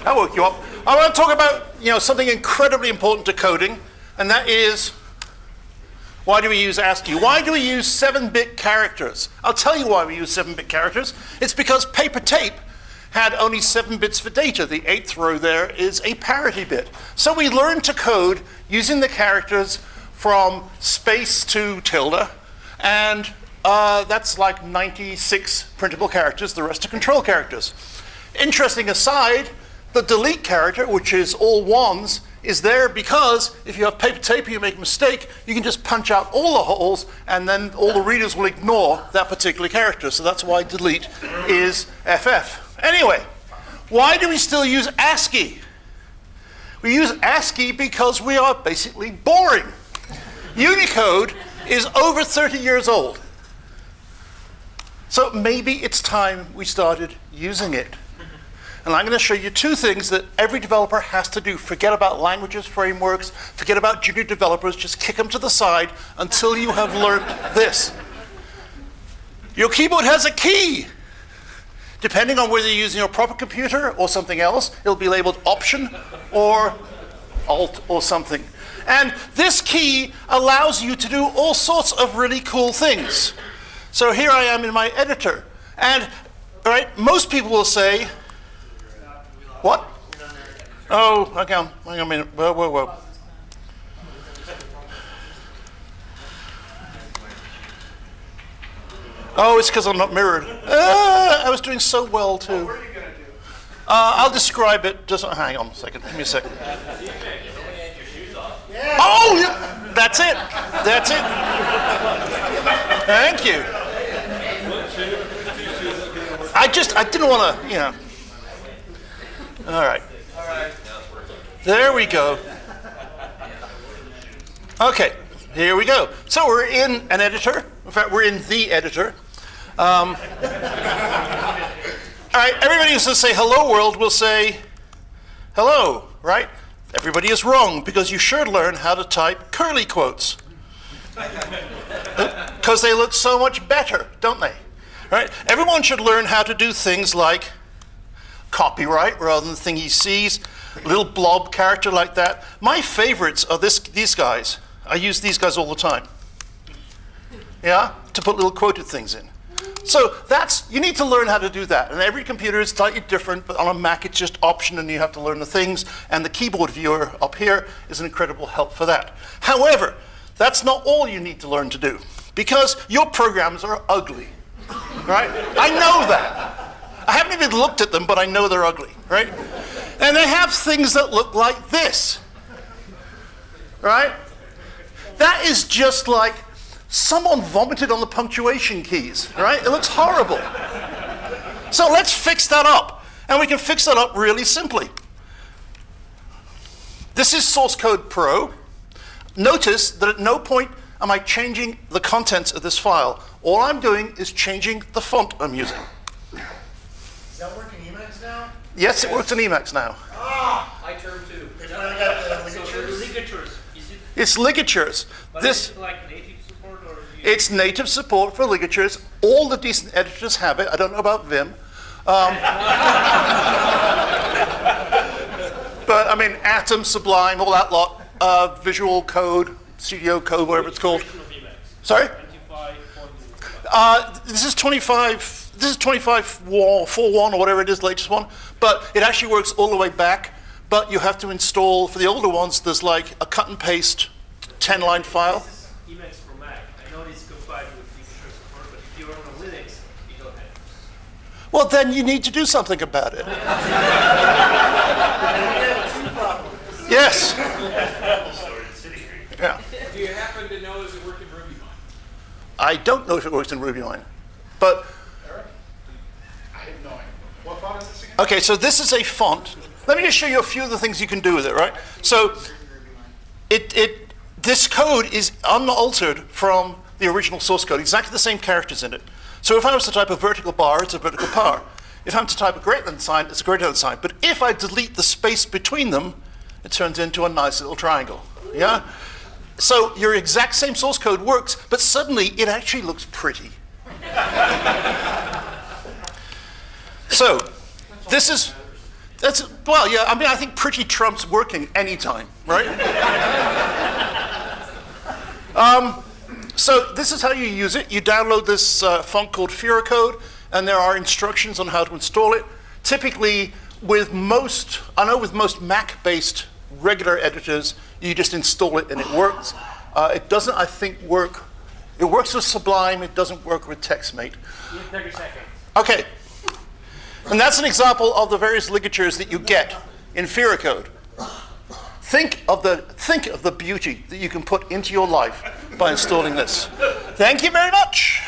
That woke you up. I want to talk about something incredibly important to coding, and that is, why do we use ASCII? Why do we use 7-bit characters? I'll tell you why we use 7-bit characters. It's because paper tape had only 7 bits for data. The 8th row there is a parity bit. So we learned to code using the characters from space to tilde, and that's like 96 printable characters. The rest are control characters. Interesting aside, the delete character, which is all ones, is there because if you have paper tape and you make a mistake, you can just punch out all the holes and then all the readers will ignore that particular character. So that's why delete is FF. Anyway, why do we still use ASCII? We use ASCII because we are basically boring. Unicode is over 30 years old. So maybe it's time we started using it. And I'm going to show you 2 things that every developer has to do. Forget about languages, frameworks, forget about junior developers, just kick them to the side until you have learned this. Your keyboard has a key. Depending on whether you're using your proper computer or something else, it'll be labeled Option or Alt or something. And this key allows you to do all sorts of really cool things. So here I am in my editor. And most people will say, what? Oh, hang on a minute. Whoa. Oh, it's because I'm not mirrored. I was doing so well, too. What are you going to do? I'll describe it. Just hang on a second. Give me a second. Oh, yeah. That's it. That's it. Thank you. I didn't want to, All right. There we go. Okay, here we go. So we're in an editor. In fact, we're in the editor. All right, everybody who's going to say hello world will say hello, right? Everybody is wrong because you should learn how to type curly quotes. Because they look so much better, don't they? Right? Everyone should learn how to do things like copyright rather than the thing he sees, a little blob character like that. My favorites are these guys. I use these guys all the time. Yeah? To put little quoted things in. So you need to learn how to do that. And every computer is slightly different, but on a Mac it's just Option and you have to learn the things. And the keyboard viewer up here is an incredible help for that. However, that's not all you need to learn to do, because your programs are ugly, right? I know that. I haven't even looked at them, but I know they're ugly, right? And they have things that look like this, right? That is just like someone vomited on the punctuation keys, right? It looks horrible. So let's fix that up. And we can fix that up really simply. This is Source Code Pro. Notice that at no point am I changing the contents of this file. All I'm doing is changing the font I'm using. Does that work in Emacs now? Yes, it works in Emacs now. I term too. Ligatures. It's ligatures. But is it like native support or? It's native support for ligatures. All the decent editors have it. I don't know about Vim. But I mean, Atom, Sublime, all that lot. Visual Code, Studio Code, whatever it's called. Sorry? 25.1. This is 25. This is 25.4.1 or whatever it is, the latest one. But it actually works all the way back. But you have to install, for the older ones, there's like a cut and paste 10-line file. This is Emacs for Mac. I know it's compiled with ligature support, but if you're on a Linux, you don't have it. Well, then you need to do something about it. Yes. Yeah. Do you happen to know does it work in RubyMine? I don't know if it works in RubyMine, but I have no idea. What font is this again? okay. So this is a font. Let me just show you a few of the things you can do with it. Right. So this code is unaltered from the original source code. Exactly the same characters in it. So if I was to type a vertical bar, it's a vertical bar. If I'm to type a greater than sign, it's a greater than sign. But if I delete the space between them, it turns into a nice little triangle. Yeah? So your exact same source code works, but suddenly it actually looks pretty. So this is Well, yeah, I mean, I think pretty trumps working anytime, right? So this is how you use it. You download this font called Code, and there are instructions on how to install it. Typically, with most Mac-based regular editors, you just install it and it works. It doesn't, I think, work. It works with Sublime. It doesn't work with TextMate. You have 30 seconds. Okay. And that's an example of the various ligatures that you get in Code. Think of the beauty that you can put into your life by installing this. Thank you very much.